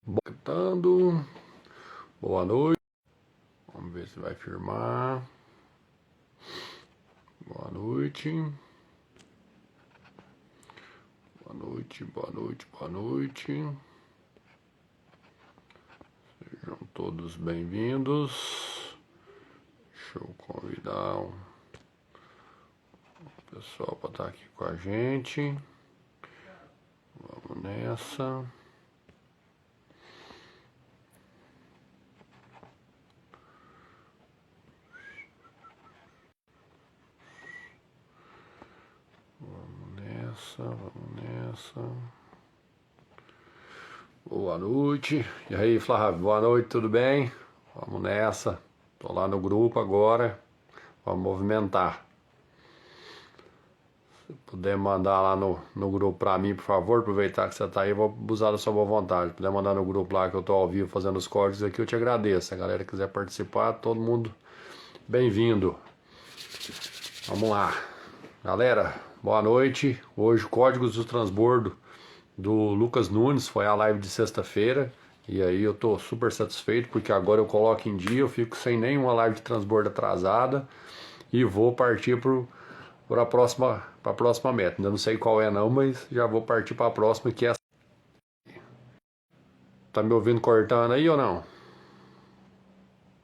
Boa boa noite. Vamos ver se vai firmar. Boa noite. Boa noite, boa noite, boa noite. Sejam todos bem-vindos. Deixa eu convidar o pessoal para estar aqui com a gente. Vamos nessa. Vamos nessa. Boa noite. E aí, Flávio, boa noite, tudo bem? Vamos nessa. Tô lá no grupo agora. Vamos movimentar. Se puder mandar lá no grupo pra mim, por favor, aproveitar que você tá aí, eu vou usar da sua boa vontade. Se puder mandar no grupo lá que eu tô ao vivo fazendo os códigos aqui, eu te agradeço. Se a galera quiser participar, todo mundo bem-vindo. Vamos lá. Galera, boa noite. Hoje, Códigos do Transbordo do Lucas Nunes, foi a live de sexta-feira. E aí eu tô super satisfeito, porque agora eu coloco em dia, eu fico sem nenhuma live de transbordo atrasada. E vou partir para a próxima meta. Ainda não sei qual é não, mas já vou partir para a próxima, que é essa. Tá me ouvindo cortando aí ou não?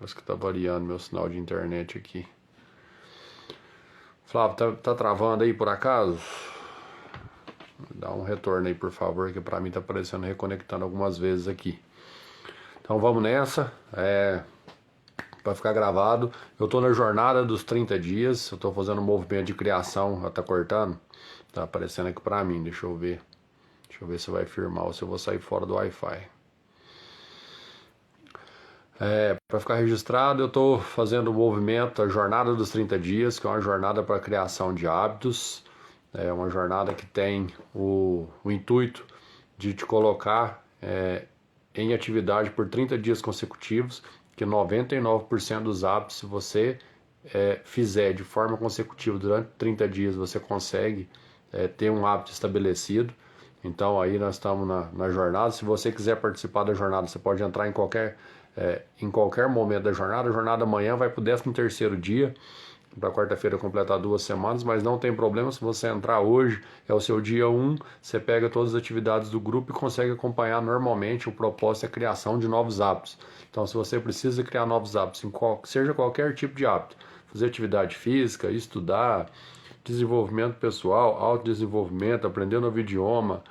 Acho que tá variando meu sinal de internet aqui. Flávio, tá travando aí por acaso? Dá um retorno aí, por favor, que pra mim tá aparecendo reconectando algumas vezes aqui. Então vamos nessa. Para ficar gravado. Eu tô na jornada dos 30 dias. Eu tô fazendo um movimento de criação. Tá cortando? Tá aparecendo aqui pra mim. Deixa eu ver. Deixa eu ver se vai firmar ou se eu vou sair fora do Wi-Fi. Para ficar registrado, eu tô fazendo o movimento, a jornada dos 30 dias, que é uma jornada para criação de hábitos. É uma jornada que tem o intuito de te colocar em atividade por 30 dias consecutivos, que 99% dos hábitos, se você fizer de forma consecutiva durante 30 dias, você consegue ter um hábito estabelecido. Então aí nós estamos na jornada. Se você quiser participar da jornada, você pode entrar em qualquer momento da jornada. A jornada amanhã vai para o 13º dia, para quarta-feira completar 2 semanas, mas não tem problema se você entrar hoje, é o seu dia 1, você pega todas as atividades do grupo e consegue acompanhar normalmente. O propósito é a criação de novos hábitos. Então se você precisa criar novos hábitos, seja qualquer tipo de hábito, fazer atividade física, estudar, desenvolvimento pessoal, autodesenvolvimento, aprender um novo idioma,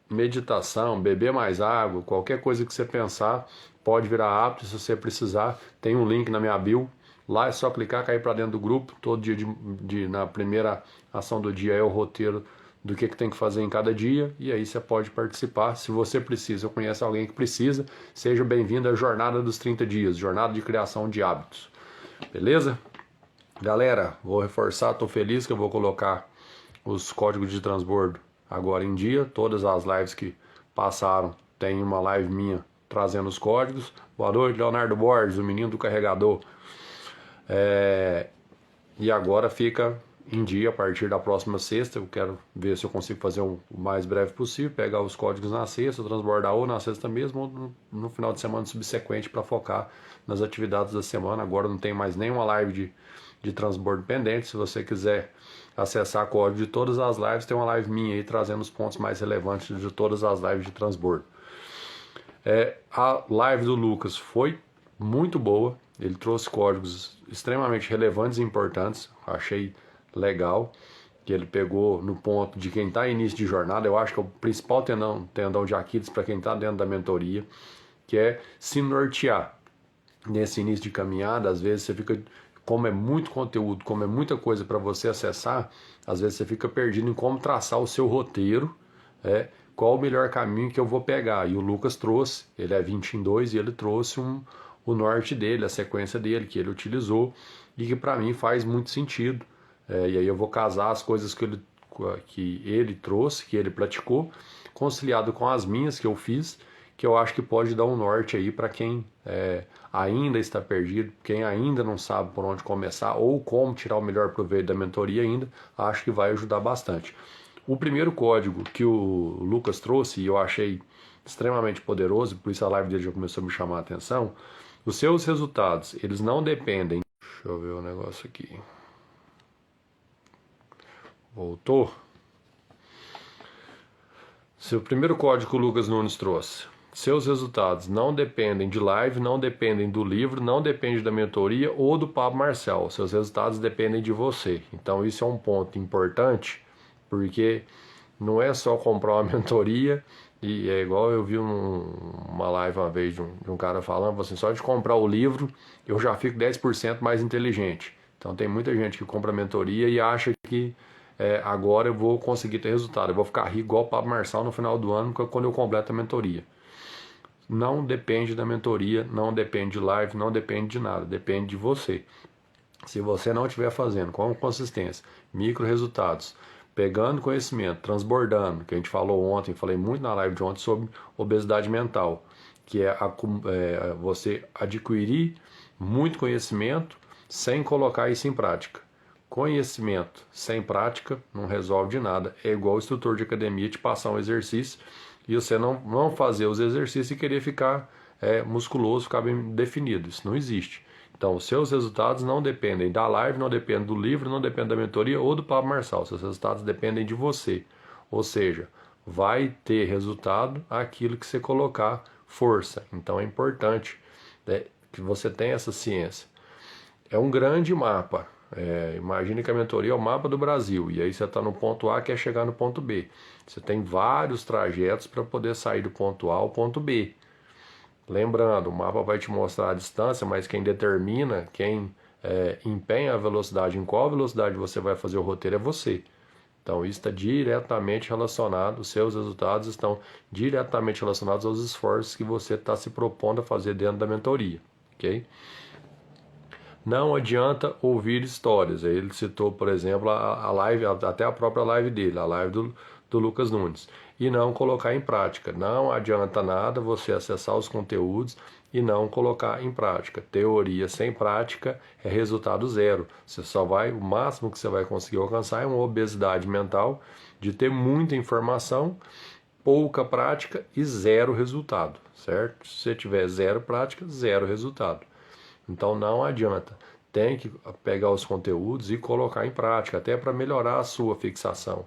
meditação, beber mais água, qualquer coisa que você pensar, pode virar hábito. Se você precisar, tem um link na minha bio. Lá é só clicar, cair para dentro do grupo. Todo dia na primeira ação do dia é o roteiro do que tem que fazer em cada dia, e aí você pode participar. Se você precisa ou conhece alguém que precisa, seja bem-vindo à jornada dos 30 dias, jornada de criação de hábitos. Beleza? Galera, vou reforçar, estou feliz que eu vou colocar os códigos de transbordo agora em dia. Todas as lives que passaram, tem uma live minha trazendo os códigos. Boa noite, Leonardo Borges, o menino do carregador. E agora fica em dia a partir da próxima sexta. Eu quero ver se eu consigo fazer o mais breve possível, pegar os códigos na sexta, transbordar ou na sexta mesmo, ou no final de semana subsequente, para focar nas atividades da semana. Agora não tem mais nenhuma live de transbordo pendente. Se você quiser acessar código de todas as lives, tem uma live minha aí trazendo os pontos mais relevantes de todas as lives de transbordo. A live do Lucas foi muito boa. Ele trouxe códigos extremamente relevantes e importantes. Achei legal que ele pegou no ponto de quem está em início de jornada. Eu acho que é o principal tendão de Aquiles para quem está dentro da mentoria, que é se nortear nesse início de caminhada. Às vezes você fica, como é muito conteúdo, como é muita coisa para você acessar, às vezes você fica perdido em como traçar o seu roteiro, qual o melhor caminho que eu vou pegar. E o Lucas trouxe, ele é 20 em 2, e ele trouxe o norte dele, a sequência dele, que ele utilizou, e que para mim faz muito sentido. E aí eu vou casar as coisas que ele trouxe, que ele praticou, conciliado com as minhas que eu fiz, que eu acho que pode dar um norte aí para quem ainda está perdido, quem ainda não sabe por onde começar ou como tirar o melhor proveito da mentoria ainda. Acho que vai ajudar bastante. O primeiro código que o Lucas trouxe, e eu achei extremamente poderoso, por isso a live dele já começou a me chamar a atenção. Os seus resultados, eles não dependem... Deixa eu ver o negócio aqui. Voltou. Seu primeiro código que o Lucas Nunes trouxe. Seus resultados não dependem de live, não dependem do livro, não dependem da mentoria ou do Pablo Marçal. Seus resultados dependem de você. Então isso é um ponto importante, porque não é só comprar uma mentoria, e é igual eu vi uma live uma vez de um cara falando assim, só de comprar o livro eu já fico 10% mais inteligente. Então tem muita gente que compra a mentoria e acha que agora eu vou conseguir ter resultado, eu vou ficar rico igual o Pablo Marçal no final do ano quando eu completo a mentoria. Não depende da mentoria, não depende de live, não depende de nada, depende de você. Se você não estiver fazendo com consistência, micro resultados, pegando conhecimento, transbordando, que a gente falou ontem, falei muito na live de ontem sobre obesidade mental, que é você adquirir muito conhecimento sem colocar isso em prática. Conhecimento sem prática não resolve de nada. É igual o instrutor de academia te passar um exercício e você não fazer os exercícios e querer ficar musculoso, ficar bem definido. Isso não existe. Então, os seus resultados não dependem da live, não dependem do livro, não dependem da mentoria ou do Pablo Marçal. Seus resultados dependem de você. Ou seja, vai ter resultado aquilo que você colocar força. Então, é importante que você tenha essa ciência. É um grande mapa. Imagine que a mentoria é o mapa do Brasil, e aí você está no ponto A, quer chegar no ponto B. Você tem vários trajetos para poder sair do ponto A ao ponto B. Lembrando, o mapa vai te mostrar a distância, mas quem determina, quem empenha a velocidade, em qual velocidade você vai fazer o roteiro é você. Então isso está diretamente relacionado, os seus resultados estão diretamente relacionados aos esforços que você está se propondo a fazer dentro da mentoria, ok? Não adianta ouvir histórias. Ele citou, por exemplo, a live, até a própria live dele, a live do Lucas Nunes. E não colocar em prática. Não adianta nada você acessar os conteúdos e não colocar em prática. Teoria sem prática é resultado zero. O máximo que você vai conseguir alcançar é uma obesidade mental de ter muita informação, pouca prática e zero resultado, certo? Se você tiver zero prática, zero resultado. Então não adianta, tem que pegar os conteúdos e colocar em prática, até para melhorar a sua fixação.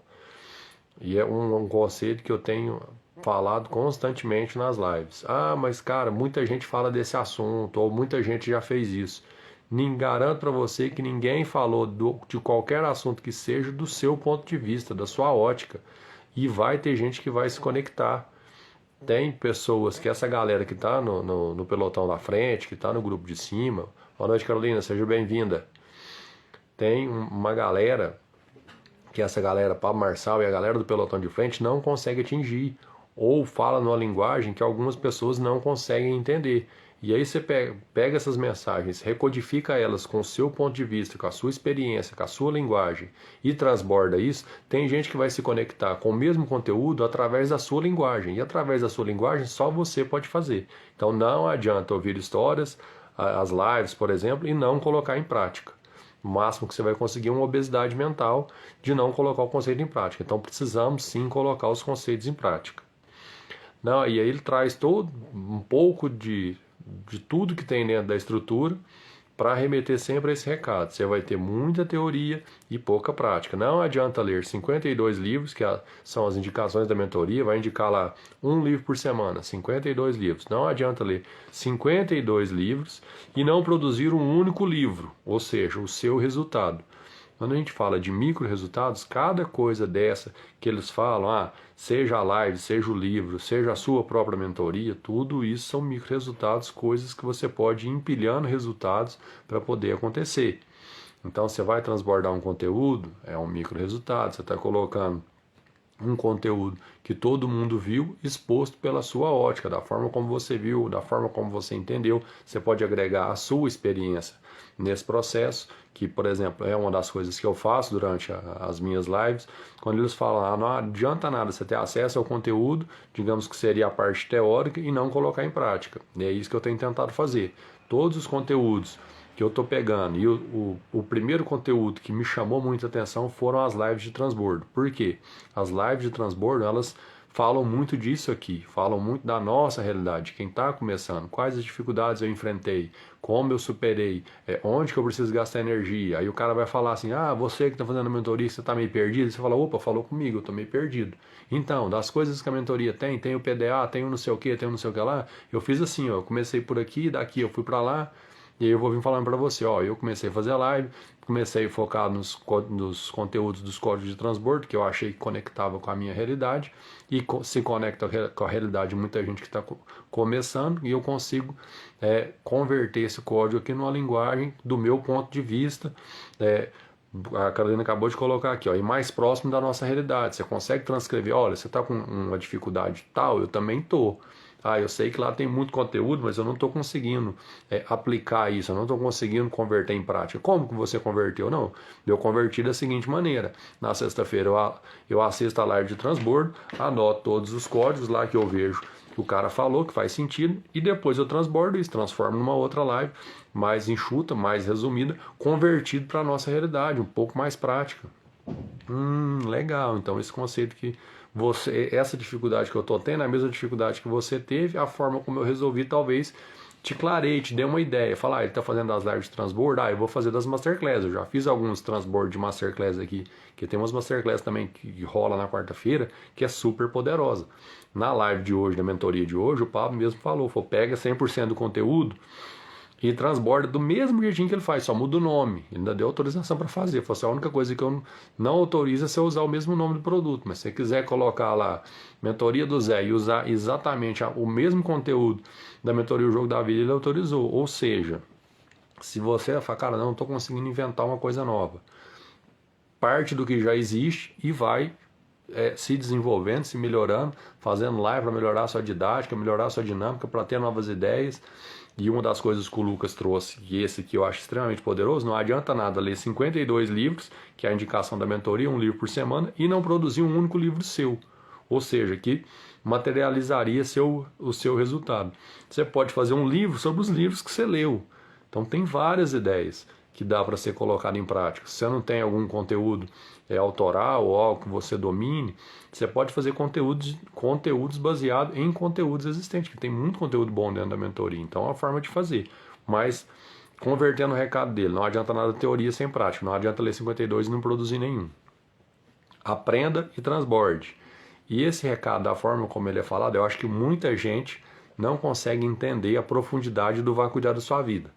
E é um conceito que eu tenho falado constantemente nas lives. Ah, mas cara, muita gente fala desse assunto, ou muita gente já fez isso. Garanto para você que ninguém falou de qualquer assunto que seja do seu ponto de vista, da sua ótica. E vai ter gente que vai se conectar. Tem pessoas que essa galera que está no pelotão da frente, que está no grupo de cima. Boa noite, Carolina, seja bem-vinda. Tem uma galera que essa galera, Pablo Marçal e a galera do pelotão de frente não consegue atingir. Ou fala numa linguagem que algumas pessoas não conseguem entender. E aí você pega essas mensagens, recodifica elas com o seu ponto de vista, com a sua experiência, com a sua linguagem e transborda isso. Tem gente que vai se conectar com o mesmo conteúdo através da sua linguagem. E através da sua linguagem só você pode fazer. Então não adianta ouvir histórias, as lives, por exemplo, e não colocar em prática. O máximo que você vai conseguir é uma obesidade mental de não colocar o conceito em prática. Então precisamos sim colocar os conceitos em prática. Não, e aí ele traz um pouco de tudo que tem dentro da estrutura para remeter sempre a esse recado. Você vai ter muita teoria e pouca prática. Não adianta ler 52 livros, que são as indicações da mentoria, vai indicar lá um livro por semana, 52 livros. Não adianta ler 52 livros e não produzir um único livro, ou seja, o seu resultado. Quando a gente fala de micro resultados, cada coisa dessa que eles falam, seja a live, seja o livro, seja a sua própria mentoria, tudo isso são micro resultados, coisas que você pode ir empilhando resultados para poder acontecer. Então você vai transbordar um conteúdo, é um micro resultado, você está colocando um conteúdo que todo mundo viu exposto pela sua ótica, da forma como você viu, da forma como você entendeu. Você pode agregar a sua experiência nesse processo, que, por exemplo, é uma das coisas que eu faço durante as minhas lives, quando eles falam, não adianta nada você ter acesso ao conteúdo, digamos que seria a parte teórica, e não colocar em prática. E é isso que eu tenho tentado fazer. Todos os conteúdos que eu estou pegando, e o primeiro conteúdo que me chamou muita atenção foram as lives de transbordo. Por quê? As lives de transbordo, elas falam muito disso aqui, falam muito da nossa realidade, quem está começando, quais as dificuldades eu enfrentei, como eu superei, onde que eu preciso gastar energia. Aí o cara vai falar assim, você que está fazendo a mentoria, você está meio perdido. E você fala, opa, falou comigo, eu estou meio perdido. Então, das coisas que a mentoria tem o PDA, tem o não sei o que, tem o não sei o que lá, eu fiz assim, ó, eu comecei por aqui, daqui eu fui para lá, e aí eu vou vir falando para você, ó, eu comecei a fazer a live, comecei a focar nos conteúdos dos códigos de transbordo, que eu achei que conectava com a minha realidade, e se conecta com a realidade de muita gente que está começando, e eu consigo converter esse código aqui numa linguagem do meu ponto de vista, a Carolina acabou de colocar aqui, ó, e mais próximo da nossa realidade. Você consegue transcrever, olha, você está com uma dificuldade tal, eu também estou. Eu sei que lá tem muito conteúdo, mas eu não estou conseguindo aplicar isso, eu não estou conseguindo converter em prática. Como que você converteu? Não, eu converti da seguinte maneira. Na sexta-feira eu assisto a live de transbordo, anoto todos os códigos lá que eu vejo que o cara falou, que faz sentido, e depois eu transbordo isso, transformo numa outra live mais enxuta, mais resumida, convertido para a nossa realidade, um pouco mais prática. Legal, então esse conceito que essa dificuldade que eu estou tendo é a mesma dificuldade que você teve, a forma como eu resolvi talvez te clarei, te dei uma ideia. Falar, ele está fazendo as lives de transbordo, eu vou fazer das masterclass. Eu já fiz alguns transbordos de masterclass aqui, que tem umas masterclass também que rola na quarta-feira, que é super poderosa. Na live de hoje, da mentoria de hoje, o Pablo mesmo falou, pega 100% do conteúdo e transborda do mesmo jeitinho que ele faz, só muda o nome. Ele ainda deu autorização para fazer. Falou assim, a única coisa que eu não autorizo é você usar o mesmo nome do produto. Mas se você quiser colocar lá mentoria do Zé e usar exatamente o mesmo conteúdo da mentoria O Jogo da Vida, ele autorizou. Ou seja, se você falar, cara, não estou conseguindo inventar uma coisa nova, parte do que já existe e vai se desenvolvendo, se melhorando, fazendo live para melhorar a sua didática, melhorar a sua dinâmica, para ter novas ideias. E uma das coisas que o Lucas trouxe, e esse que eu acho extremamente poderoso, não adianta nada ler 52 livros, que é a indicação da mentoria, um livro por semana, e não produzir um único livro seu. Ou seja, que materializaria o seu resultado. Você pode fazer um livro sobre os livros que você leu. Então tem várias ideias que dá para ser colocado em prática. Se você não tem algum conteúdo autoral ou algo que você domine, você pode fazer conteúdos baseados em conteúdos existentes, que tem muito conteúdo bom dentro da mentoria. Então é uma forma de fazer. Mas convertendo o recado dele, não adianta nada teoria sem prática, não adianta ler 52 e não produzir nenhum. Aprenda e transborde. E esse recado, da forma como ele é falado, eu acho que muita gente não consegue entender a profundidade do vai cuidar da sua vida.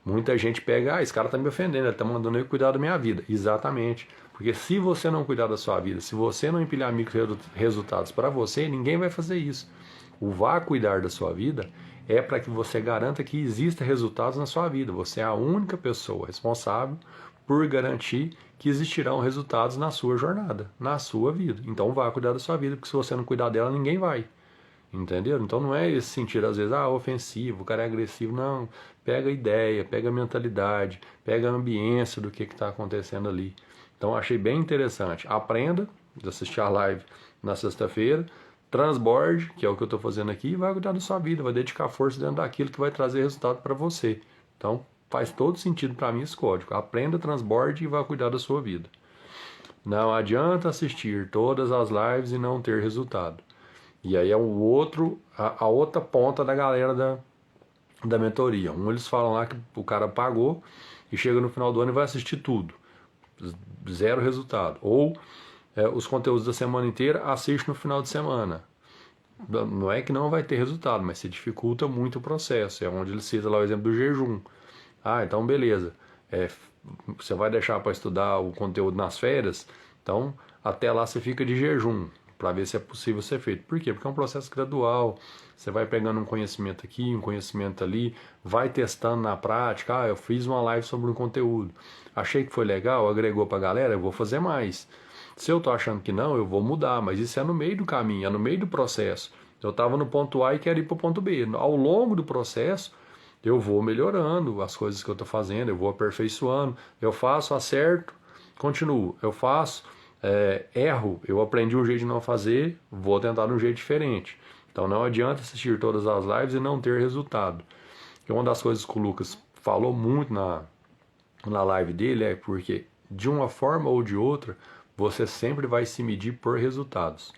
Muita gente pega, esse cara está me ofendendo, ele está mandando eu cuidar da minha vida. Exatamente. Porque se você não cuidar da sua vida, se você não empilhar micro resultados para você, ninguém vai fazer isso. O vá cuidar da sua vida é para que você garanta que exista resultados na sua vida. Você é a única pessoa responsável por garantir que existirão resultados na sua jornada, na sua vida. Então vá cuidar da sua vida, porque se você não cuidar dela, ninguém vai. Entendeu? Então não é esse sentido, às vezes, ofensivo, o cara é agressivo. Não, pega a ideia, pega a mentalidade, pega a ambiência do que está acontecendo ali. Então achei bem interessante. Aprenda, assistir a live na sexta-feira, transborde, que é o que eu estou fazendo aqui, e vai cuidar da sua vida, vai dedicar força dentro daquilo que vai trazer resultado para você. Então faz todo sentido para mim esse código. Aprenda, transborde e vai cuidar da sua vida. Não adianta assistir todas as lives e não ter resultado. E aí é a outra ponta da galera da mentoria. Eles falam lá que o cara pagou e chega no final do ano e vai assistir tudo. Zero resultado. Ou os conteúdos da semana inteira assiste no final de semana. Não é que não vai ter resultado, mas se dificulta muito o processo. É onde ele cita lá o exemplo do jejum. Então beleza. Você vai deixar para estudar o conteúdo nas férias, então até lá você fica de jejum, para ver se é possível ser feito. Por quê? Porque é um processo gradual. Você vai pegando um conhecimento aqui, um conhecimento ali, vai testando na prática. Eu fiz uma live sobre um conteúdo, achei que foi legal, agregou para a galera, eu vou fazer mais. Se eu tô achando que não, eu vou mudar, mas isso é no meio do caminho, é no meio do processo. Eu estava no ponto A e quero ir para o ponto B. Ao longo do processo, eu vou melhorando as coisas que eu estou fazendo, eu vou aperfeiçoando, eu faço, acerto, continuo, eu faço, erro, eu aprendi um jeito de não fazer, vou tentar de um jeito diferente. Então não adianta assistir todas as lives e não ter resultado. E uma das coisas que o Lucas falou muito na live dele é porque de uma forma ou de outra você sempre vai se medir por resultados.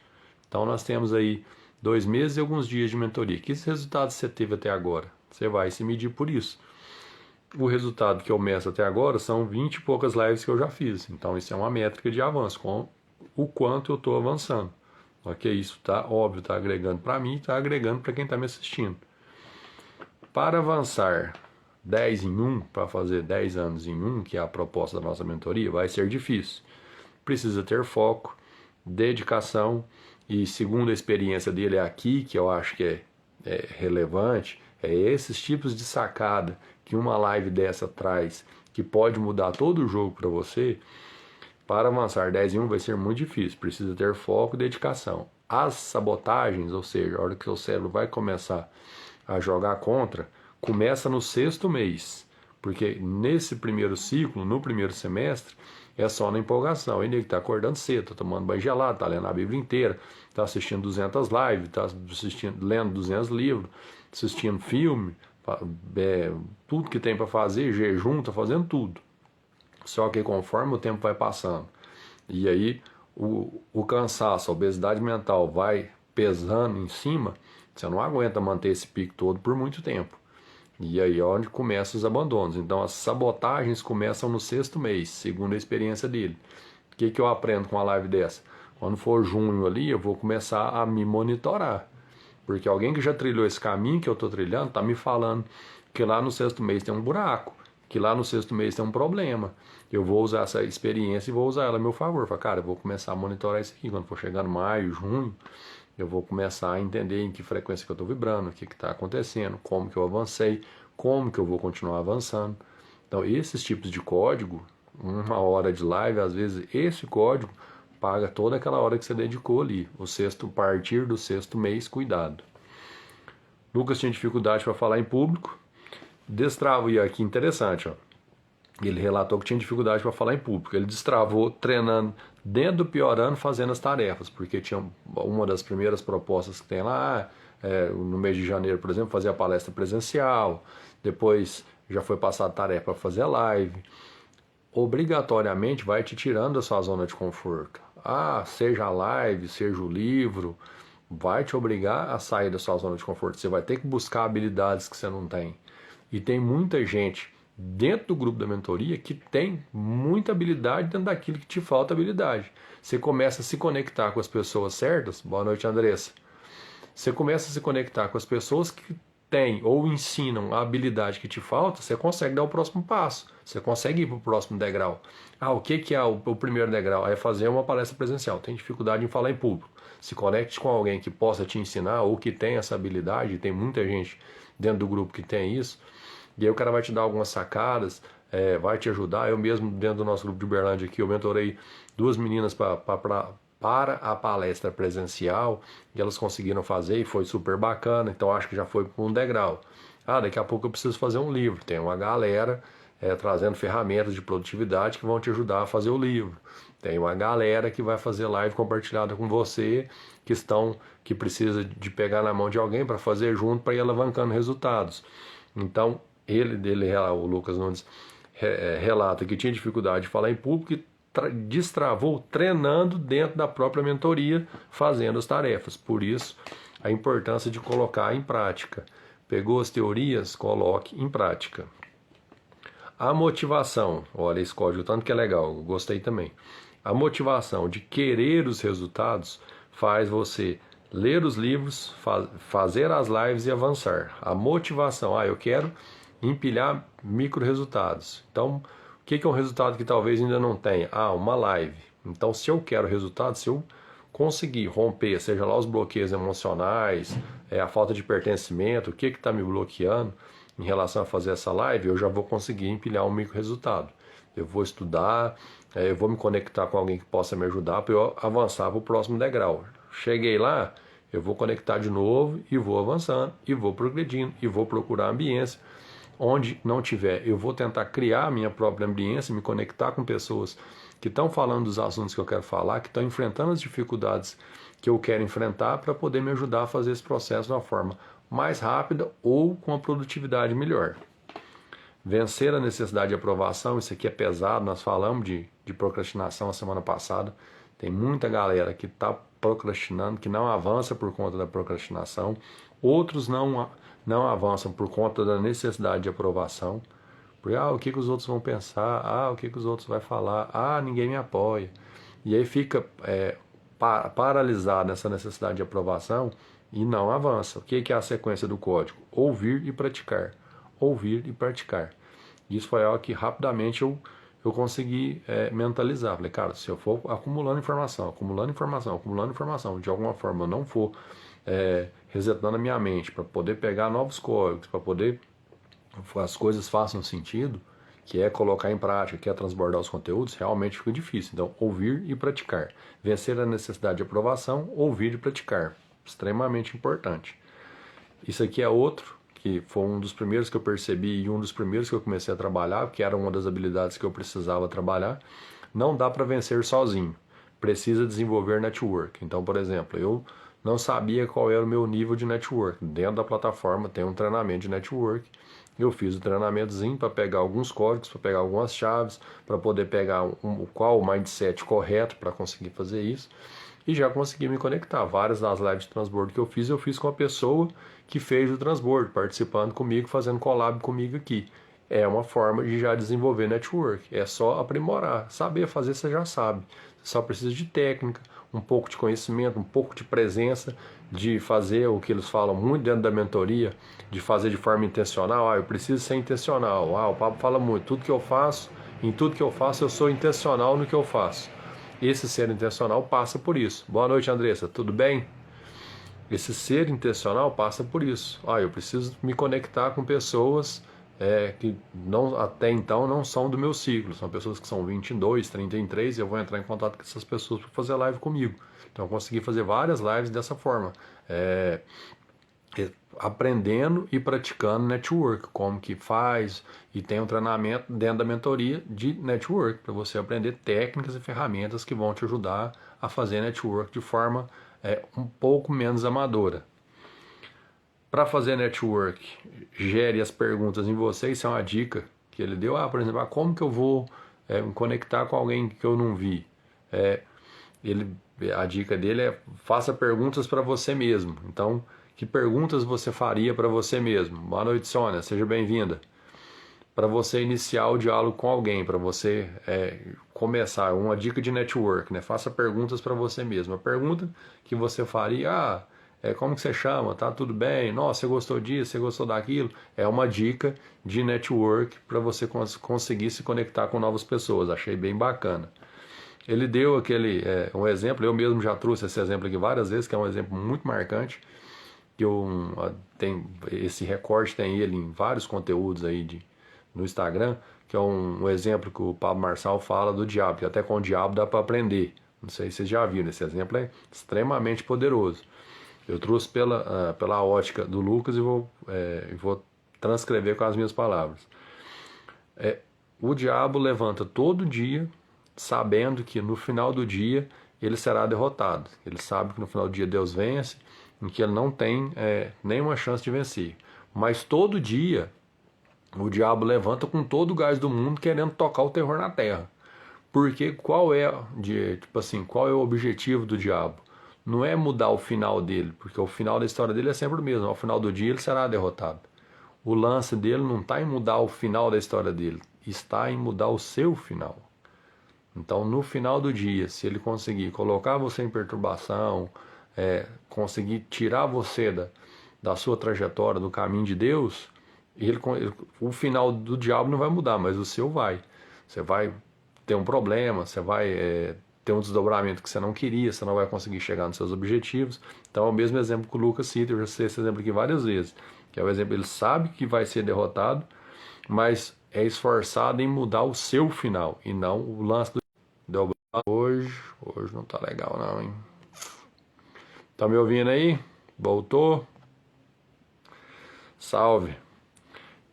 Então nós temos aí 2 meses e alguns dias de mentoria. Que resultados você teve até agora? Você vai se medir por isso. O resultado que eu meço até agora são 20 e poucas lives que eu já fiz. Então isso é uma métrica de avanço, com o quanto eu estou avançando. Ok? Isso está óbvio, está agregando para mim e está agregando para quem está me assistindo. Para avançar 10 em 1, para fazer 10 anos em 1, que é a proposta da nossa mentoria, vai ser difícil. Precisa ter foco, dedicação e, segundo a experiência dele aqui, que eu acho que é relevante, é esses tipos de sacada que uma live dessa traz, que pode mudar todo o jogo para você. Para avançar 10 em 1 vai ser muito difícil, precisa ter foco e dedicação. As sabotagens, ou seja, a hora que o seu cérebro vai começar a jogar contra, começa no 6º mês, porque nesse primeiro ciclo, no primeiro semestre, é só na empolgação. Ele está acordando cedo, está tomando banho gelado, está lendo a Bíblia inteira, está assistindo 200 lives, está lendo 200 livros, assistindo filme, tudo que tem para fazer, jejum, está fazendo tudo. Só que conforme o tempo vai passando, e aí o cansaço, a obesidade mental vai pesando em cima, você não aguenta manter esse pico todo por muito tempo. E aí é onde começam os abandonos. Então as sabotagens começam no 6º mês, segundo a experiência dele. O que eu aprendo com uma live dessa? Quando for junho ali, eu vou começar a me monitorar. Porque alguém que já trilhou esse caminho que eu estou trilhando está me falando que lá no 6º mês tem um buraco, que lá no 6º mês tem um problema. Eu vou usar essa experiência e vou usar ela a meu favor. Fala, cara, eu vou começar a monitorar isso aqui. Quando for chegando maio, junho, eu vou começar a entender em que frequência que eu estou vibrando, o que está acontecendo, como que eu avancei, como que eu vou continuar avançando. Então, esses tipos de código, 1 hora de live, às vezes esse código paga toda aquela hora que você dedicou ali. A partir do 6º mês, cuidado. Lucas tinha dificuldade para falar em público. Destravou, e aqui interessante, ó. Ele relatou que tinha dificuldade para falar em público. Ele destravou treinando dentro do Piorando, fazendo as tarefas, porque tinha uma das primeiras propostas que tem lá, no mês de janeiro, por exemplo, fazer a palestra presencial, depois já foi passada a tarefa para fazer a live. Obrigatoriamente vai te tirando da sua zona de conforto. Seja a live, seja o livro, vai te obrigar a sair da sua zona de conforto. Você vai ter que buscar habilidades que você não tem. E tem muita gente dentro do grupo da mentoria que tem muita habilidade dentro daquilo que te falta habilidade. Você começa a se conectar com as pessoas certas. Boa noite, Andressa. Você começa a se conectar com as pessoas que têm ou ensinam a habilidade que te falta, você consegue dar o próximo passo. Você consegue ir para o próximo degrau. O que é o primeiro degrau? É fazer uma palestra presencial. Tem dificuldade em falar em público. Se conecte com alguém que possa te ensinar ou que tem essa habilidade. Tem muita gente dentro do grupo que tem isso. E aí o cara vai te dar algumas sacadas, vai te ajudar. Eu mesmo, dentro do nosso grupo de Uberlândia aqui, eu mentorei 2 meninas para a palestra presencial, e elas conseguiram fazer e foi super bacana. Então acho que já foi por um degrau. Daqui a pouco eu preciso fazer um livro. Tem uma galera trazendo ferramentas de produtividade que vão te ajudar a fazer o livro. Tem uma galera que vai fazer live compartilhada com você, que precisa de pegar na mão de alguém para fazer junto, para ir alavancando resultados. Então, o Lucas Nunes relata que tinha dificuldade de falar em público e destravou treinando dentro da própria mentoria, fazendo as tarefas. Por isso, a importância de colocar em prática. Pegou as teorias, coloque em prática. A motivação, olha esse código tanto que é legal, eu gostei também. A motivação de querer os resultados faz você ler os livros, fazer as lives e avançar. A motivação, eu quero empilhar micro resultados. Então, o que é um resultado que talvez ainda não tenha? Uma live. Então, se eu quero resultado, se eu conseguir romper, seja lá os bloqueios emocionais, a falta de pertencimento, o que está me bloqueando em relação a fazer essa live, eu já vou conseguir empilhar um micro resultado. Eu vou estudar, eu vou me conectar com alguém que possa me ajudar para eu avançar para o próximo degrau. Cheguei lá, eu vou conectar de novo e vou avançando, e vou progredindo, e vou procurar ambiência. Onde não tiver, eu vou tentar criar a minha própria ambiência, me conectar com pessoas que estão falando dos assuntos que eu quero falar, que estão enfrentando as dificuldades que eu quero enfrentar para poder me ajudar a fazer esse processo de uma forma mais rápida ou com a produtividade melhor. Vencer a necessidade de aprovação, isso aqui é pesado, nós falamos de procrastinação a semana passada. Tem muita galera que está procrastinando, que não avança por conta da procrastinação. Outros não avançam por conta da necessidade de aprovação. Porque, o que os outros vão pensar? O que os outros vão falar? Ninguém me apoia. E aí fica paralisado nessa necessidade de aprovação e não avança. O que é a sequência do código? Ouvir e praticar. Ouvir e praticar. Isso foi algo que rapidamente eu consegui mentalizar. Falei, cara, se eu for acumulando informação, de alguma forma eu não for resetando a minha mente para poder pegar novos códigos, para poder as coisas façam sentido, que é colocar em prática, que é transbordar os conteúdos, realmente fica difícil. Então, ouvir e praticar. Vencer a necessidade de aprovação, ouvir e praticar. Extremamente importante. Isso aqui é outro, que foi um dos primeiros que eu percebi e um dos primeiros que eu comecei a trabalhar, que era uma das habilidades que eu precisava trabalhar. Não dá para vencer sozinho. Precisa desenvolver network. Então, por exemplo, eu não sabia qual era o meu nível de network. Dentro da plataforma tem um treinamento de network. Eu fiz o treinamentozinho para pegar alguns códigos, para pegar algumas chaves, para poder pegar qual o mindset correto para conseguir fazer isso. E já consegui me conectar. Várias das lives de transbordo que eu fiz com a pessoa que fez o transbordo, participando comigo, fazendo collab comigo aqui. É uma forma de já desenvolver network. É só aprimorar. Saber fazer, você já sabe. Você só precisa de técnica, um pouco de conhecimento, um pouco de presença, de fazer o que eles falam muito dentro da mentoria, de fazer de forma intencional. Eu preciso ser intencional. O Pablo fala muito. Em tudo que eu faço, eu sou intencional no que eu faço. Esse ser intencional passa por isso. Boa noite, Andressa. Tudo bem? Esse ser intencional passa por isso. Eu preciso me conectar com pessoas que até então não são do meu ciclo. São pessoas que são 22, 33 e eu vou entrar em contato com essas pessoas para fazer live comigo. Então eu consegui fazer várias lives dessa forma. Aprendendo e praticando network, como que faz, e tem um treinamento dentro da mentoria de network, para você aprender técnicas e ferramentas que vão te ajudar a fazer network de forma um pouco menos amadora. Para fazer network, gere as perguntas em você. Isso é uma dica que ele deu. Por exemplo, como que eu vou me conectar com alguém que eu não vi? A dica dele é: faça perguntas para você mesmo. Então, que perguntas você faria para você mesmo? Boa noite, Sônia, seja bem-vinda. Para você iniciar o diálogo com alguém, para você começar, uma dica de network, né? Faça perguntas para você mesmo. A pergunta que você faria: como que você chama? Tá tudo bem? Nossa, você gostou disso? Você gostou daquilo? É uma dica de network para você conseguir se conectar com novas pessoas. Achei bem bacana. Ele deu um exemplo, eu mesmo já trouxe esse exemplo aqui várias vezes, que é um exemplo muito marcante, que esse recorte tem ele em vários conteúdos aí no Instagram, que é um exemplo que o Pablo Marçal fala do diabo, que até com o diabo dá para aprender. Não sei se vocês já viram, esse exemplo é extremamente poderoso. Eu trouxe pela ótica do Lucas e vou transcrever com as minhas palavras. O diabo levanta todo dia, sabendo que no final do dia ele será derrotado. Ele sabe que no final do dia Deus vence, em que ele não tem nenhuma chance de vencer. Mas todo dia o diabo levanta com todo o gás do mundo querendo tocar o terror na terra. Porque qual é o objetivo do diabo? Não é mudar o final dele, porque o final da história dele é sempre o mesmo. Ao final do dia ele será derrotado. O lance dele não está em mudar o final da história dele, está em mudar o seu final. Então, no final do dia, se ele conseguir colocar você em perturbação, conseguir tirar você da sua trajetória, do caminho de Deus, o final do diabo não vai mudar, mas o seu vai. Você vai ter um problema, você vai ter um desdobramento que você não queria, você não vai conseguir chegar nos seus objetivos. Então é o mesmo exemplo que o Lucas cita, eu já citei esse exemplo aqui várias vezes, que é o exemplo, ele sabe que vai ser derrotado, mas é esforçado em mudar o seu final, e não o lance do hoje não tá legal não, hein? Tá me ouvindo aí? Voltou? Salve!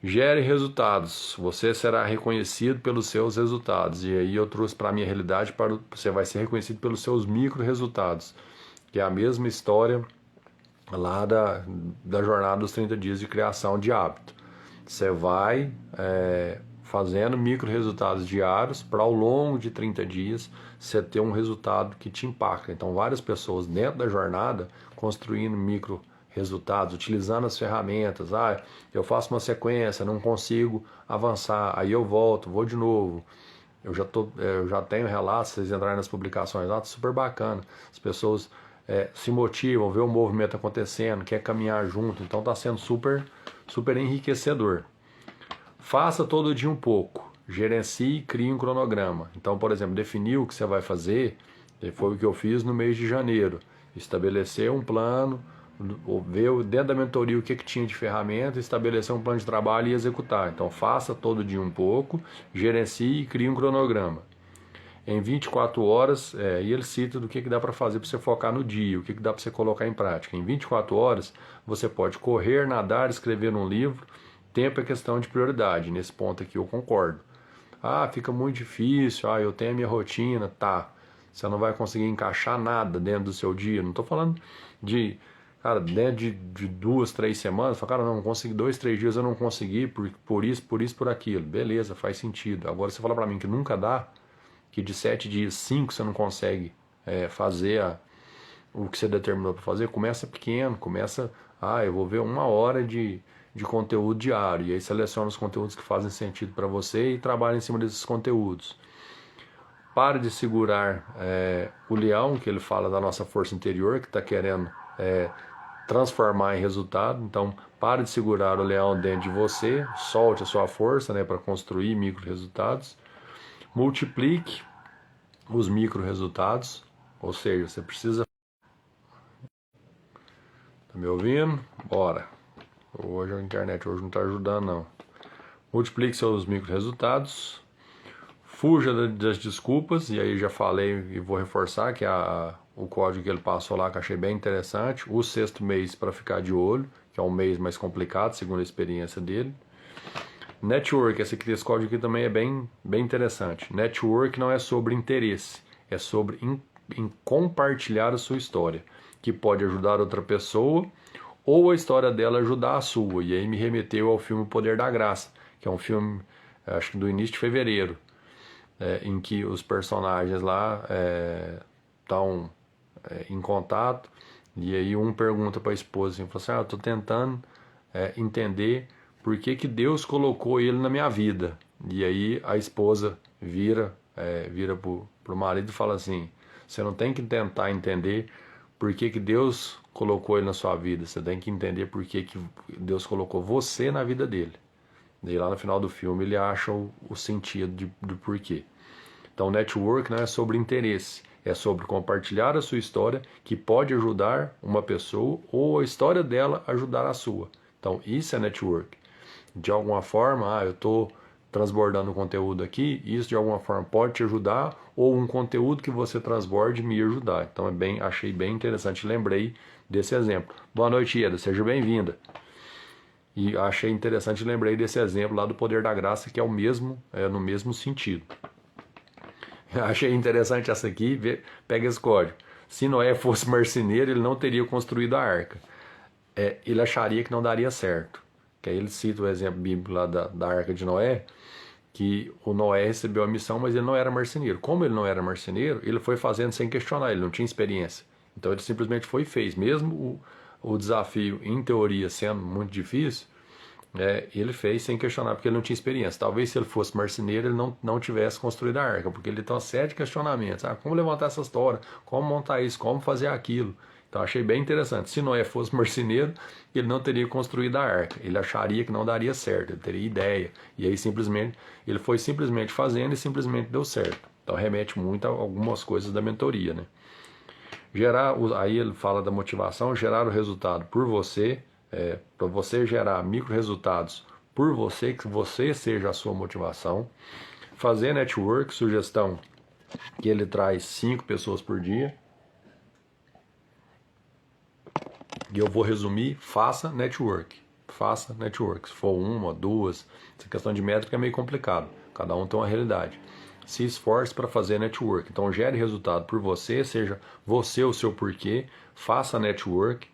Gere resultados. Você será reconhecido pelos seus resultados. E aí eu trouxe para a minha realidade, você vai ser reconhecido pelos seus micro resultados, que é a mesma história lá da jornada dos 30 dias de criação de hábito. Você vai fazendo micro resultados diários para ao longo de 30 dias você ter um resultado que te impacta. Então várias pessoas dentro da jornada construindo micro resultados, utilizando as ferramentas. Eu faço uma sequência, não consigo avançar, aí eu volto, vou de novo. Eu já tenho relatos, vocês entrarem nas publicações lá, tá super bacana. As pessoas se motivam, vê o movimento acontecendo, quer caminhar junto, então está sendo super, super enriquecedor. Faça todo dia um pouco, gerencie e crie um cronograma. Então, por exemplo, definir o que você vai fazer, foi o que eu fiz no mês de janeiro. Estabelecer um plano, ver dentro da mentoria o que tinha de ferramenta, estabelecer um plano de trabalho e executar. Então, faça todo dia um pouco, gerencie e crie um cronograma. Em 24 horas, e ele cita do que dá para fazer para você focar no dia, o que dá para você colocar em prática. Em 24 horas, você pode correr, nadar, escrever um livro. Tempo é questão de prioridade, nesse ponto aqui eu concordo. Fica muito difícil, eu tenho a minha rotina, tá. Você não vai conseguir encaixar nada dentro do seu dia. Não estou falando de, cara, dentro de 2, 3 semanas, cara, não consegui, 2, 3 dias eu não consegui, por isso, por aquilo. Beleza, faz sentido. Agora você fala para mim que nunca dá, que de 7 dias, 5 você não consegue fazer o que você determinou para fazer, começa pequeno, começa, eu vou ver 1 hora de conteúdo diário, e aí seleciona os conteúdos que fazem sentido para você e trabalha em cima desses conteúdos. Pare de segurar o leão, que ele fala da nossa força interior, que está querendo transformar em resultado. Então, pare de segurar o leão dentro de você, solte a sua força para construir micro resultados. Multiplique os micro resultados, ou seja, você precisa... Tá me ouvindo? Bora! Hoje a internet hoje não está ajudando não. Multiplique seus micro resultados. Fuja das desculpas, e aí já falei e vou reforçar que o código que ele passou lá, que achei bem interessante. O 6º mês para ficar de olho, que é um mês mais complicado, segundo a experiência dele. Network, esse código aqui também é bem interessante. Network não é sobre interesse, é sobre em compartilhar a sua história, que pode ajudar outra pessoa ou a história dela ajudar a sua. E aí me remeteu ao filme O Poder da Graça, que é um filme, acho que do início de fevereiro, em que os personagens lá estão em contato, e aí um pergunta para a esposa assim, fala assim, eu estou tentando entender por que Deus colocou ele na minha vida. E aí a esposa vira pro marido e fala assim, você não tem que tentar entender por que Deus colocou ele na sua vida, você tem que entender por que Deus colocou você na vida dele. E lá no final do filme ele acha o sentido do porquê. Então, network não é sobre interesse, é sobre compartilhar a sua história, que pode ajudar uma pessoa ou a história dela ajudar a sua. Então, isso é network. De alguma forma, eu estou transbordando conteúdo aqui, isso de alguma forma pode te ajudar, ou um conteúdo que você transborde me ajudar. Então, achei bem interessante, lembrei desse exemplo. Boa noite, Ieda, seja bem-vinda. E achei interessante, lembrei desse exemplo lá do Poder da Graça, que é no mesmo sentido. Achei interessante essa aqui, pega esse código. Se Noé fosse marceneiro, ele não teria construído a arca. Ele acharia que não daria certo. Que aí ele cita o exemplo bíblico lá da arca de Noé, que o Noé recebeu a missão, mas ele não era marceneiro. Como ele não era marceneiro, ele foi fazendo sem questionar, ele não tinha experiência. Então ele simplesmente foi e fez. Mesmo o desafio, em teoria, sendo muito difícil, ele fez sem questionar, porque ele não tinha experiência. Talvez se ele fosse marceneiro, ele não tivesse construído a arca, porque ele tem uma série de questionamentos. Como levantar essa história? Como montar isso? Como fazer aquilo? Então achei bem interessante. Se Noé fosse marceneiro, ele não teria construído a arca. Ele acharia que não daria certo, ele teria ideia. E aí ele foi simplesmente fazendo e simplesmente deu certo. Então remete muito a algumas coisas da mentoria, né? Aí ele fala da motivação, gerar o resultado por você, para você gerar micro resultados por você, que você seja a sua motivação. Fazer network, sugestão que ele traz 5 pessoas por dia. E eu vou resumir, faça network. Faça network. Se for 1, 2, essa questão de métrica é meio complicado. Cada um tem uma realidade. Se esforce para fazer network. Então gere resultado por você, seja você o seu porquê, faça network.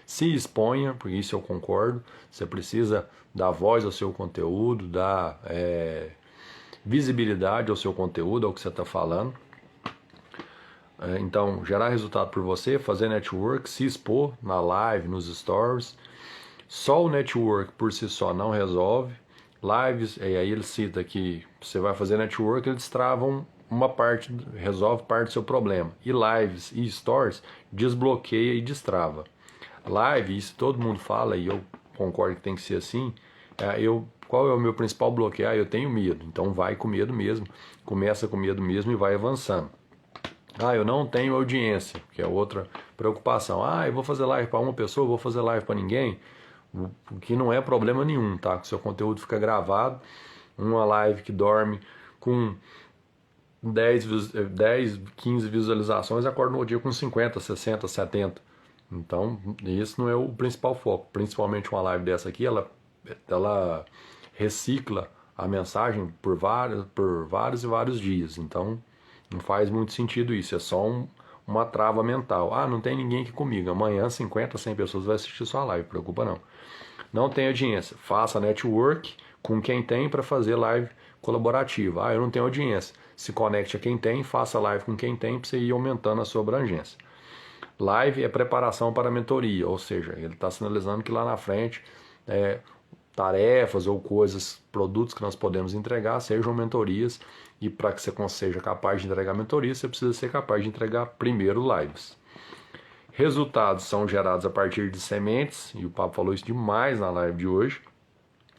Se exponha, porque isso eu concordo. Você precisa dar voz ao seu conteúdo, visibilidade ao seu conteúdo, ao que você está falando. Então, gerar resultado por você, fazer network, se expor na live, nos stories. Só o network por si só não resolve. Lives, e aí ele cita que você vai fazer network, eles travam uma parte, resolve parte do seu problema. E lives e stories desbloqueia e destrava. Live, isso todo mundo fala e eu concordo que tem que ser assim. Qual é o meu principal bloqueio? Eu tenho medo. Então vai com medo mesmo, começa com medo mesmo e vai avançando. Eu não tenho audiência, que é outra preocupação. Eu vou fazer live para uma pessoa, vou fazer live para ninguém. O que não é problema nenhum, tá? Que seu conteúdo fica gravado. Uma live que dorme com 10, 15 visualizações, acorda no dia com 50, 60, 70. Então, isso não é o principal foco. Principalmente uma live dessa aqui, ela recicla a mensagem por vários e vários dias. Então, não faz muito sentido isso. É só uma trava mental. Não tem ninguém aqui comigo. Amanhã 50, 100 pessoas vai assistir sua live. Preocupa não. Não tem audiência. Faça network com quem tem para fazer live colaborativa. Eu não tenho audiência. Se conecte a quem tem, faça live com quem tem para você ir aumentando a sua abrangência. Live é preparação para a mentoria, ou seja, ele está sinalizando que lá na frente tarefas ou coisas, produtos que nós podemos entregar sejam mentorias, e para que você seja capaz de entregar mentorias, você precisa ser capaz de entregar primeiro lives. Resultados são gerados a partir de sementes, e o Papo falou isso demais na live de hoje.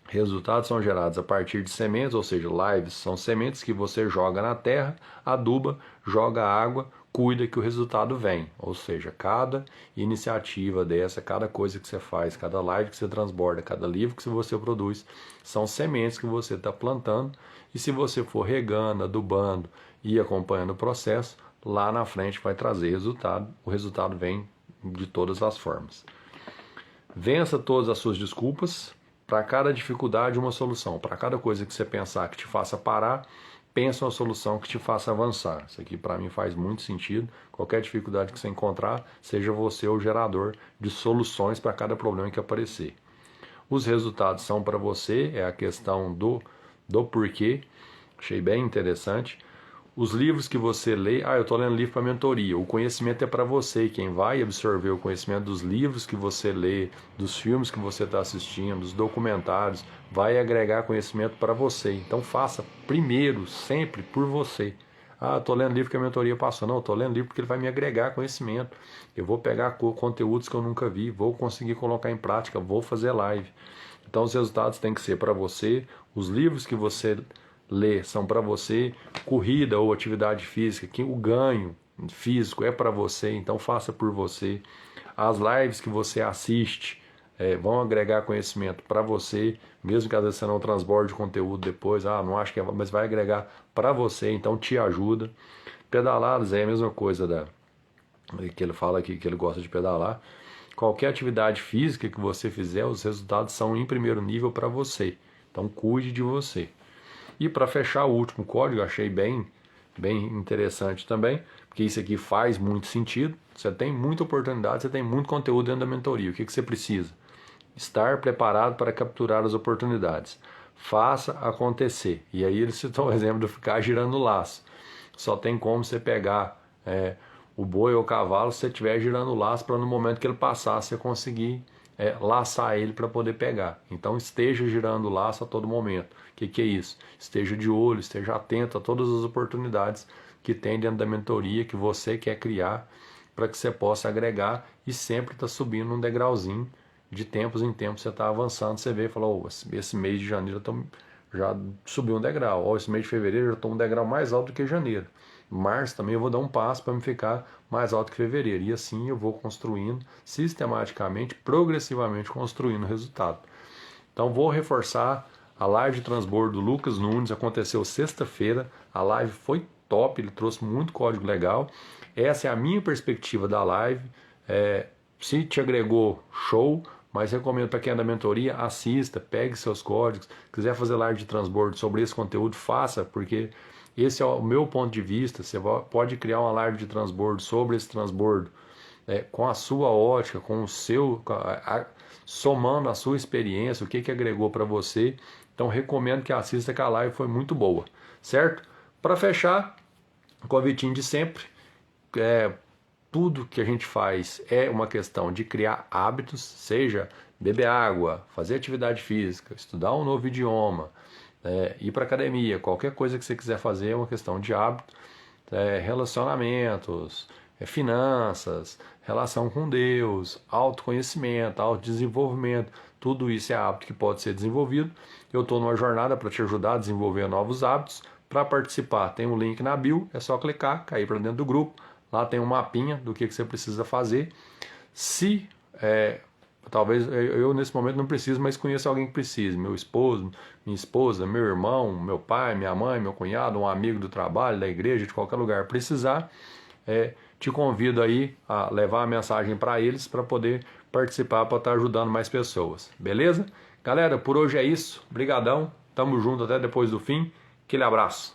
Resultados são gerados a partir de sementes, ou seja, lives são sementes que você joga na terra, aduba, joga água, cuida que o resultado vem. Ou seja, cada iniciativa dessa, cada coisa que você faz, cada live que você transborda, cada livro que você produz, são sementes que você está plantando, e se você for regando, adubando e acompanhando o processo, lá na frente vai trazer resultado. O resultado vem de todas as formas. Vença todas as suas desculpas. Para cada dificuldade, uma solução. Para cada coisa que você pensar que te faça parar, pensa uma solução que te faça avançar. Isso aqui para mim faz muito sentido. Qualquer dificuldade que você encontrar, seja você o gerador de soluções para cada problema que aparecer. Os resultados são para você, é a questão do porquê. Achei bem interessante. Os livros que você lê, eu estou lendo livro para mentoria. O conhecimento é para você. Quem vai absorver o conhecimento dos livros que você lê, dos filmes que você está assistindo, dos documentários, vai agregar conhecimento para você. Então faça primeiro, sempre, por você. Estou lendo livro que a mentoria passou. Não, estou lendo livro porque ele vai me agregar conhecimento. Eu vou pegar conteúdos que eu nunca vi, vou conseguir colocar em prática, vou fazer live. Então os resultados têm que ser para você. Os livros que você ler são para você, corrida ou atividade física, que o ganho físico é para você, então faça por você. As lives que você assiste vão agregar conhecimento para você, mesmo que às vezes você não transborde conteúdo depois, não acho que é, mas vai agregar para você, então te ajuda. Pedaladas é a mesma coisa que ele fala aqui, que ele gosta de pedalar. Qualquer atividade física que você fizer, os resultados são em primeiro nível para você, então cuide de você. E para fechar o último código, eu achei bem interessante também, porque isso aqui faz muito sentido. Você tem muita oportunidade, você tem muito conteúdo dentro da mentoria. O que você precisa? Estar preparado para capturar as oportunidades. Faça acontecer. E aí ele citou o exemplo de ficar girando o laço. Só tem como você pegar o boi ou o cavalo se você estiver girando o laço, para no momento que ele passar você conseguir laçar ele para poder pegar. Então esteja girando o laço a todo momento. O que é isso? Esteja de olho, esteja atento a todas as oportunidades que tem dentro da mentoria que você quer criar, para que você possa agregar e sempre estar subindo um degrauzinho. De tempos em tempos você está avançando, você vê e fala, esse mês de janeiro já subiu um degrau, esse mês de fevereiro já estou um degrau mais alto do que janeiro. Março também eu vou dar um passo para me ficar mais alto que fevereiro. E assim eu vou construindo sistematicamente, progressivamente construindo o resultado. Então vou reforçar a live de transbordo do Lucas Nunes, aconteceu sexta-feira, a live foi top, ele trouxe muito código legal. Essa é a minha perspectiva da live. Se te agregou, show, mas recomendo para quem é da mentoria, assista, pegue seus códigos. Quiser fazer live de transbordo sobre esse conteúdo, faça, porque esse é o meu ponto de vista. Você pode criar uma live de transbordo sobre esse transbordo com a sua ótica, com o seu, somando a sua experiência, o que agregou para você. Então recomendo que assista, que a live foi muito boa. certo? Para fechar, convitinho de sempre, tudo que a gente faz é uma questão de criar hábitos, seja beber água, fazer atividade física, estudar um novo idioma, ir para academia, qualquer coisa que você quiser fazer é uma questão de hábito, relacionamentos, finanças, relação com Deus, autoconhecimento, autodesenvolvimento, tudo isso é hábito que pode ser desenvolvido. Eu estou numa jornada para te ajudar a desenvolver novos hábitos. Para participar, tem um link na bio, é só clicar, cair para dentro do grupo. Lá tem um mapinha do que você precisa fazer. Se, talvez eu nesse momento não preciso, mas conheço alguém que precise. Meu esposo, minha esposa, meu irmão, meu pai, minha mãe, meu cunhado, um amigo do trabalho, da igreja, de qualquer lugar precisar, te convido aí a levar a mensagem para eles para poder participar, para estar ajudando mais pessoas. Beleza? Galera, por hoje é isso. Obrigadão. Tamo junto até depois do fim. Aquele abraço.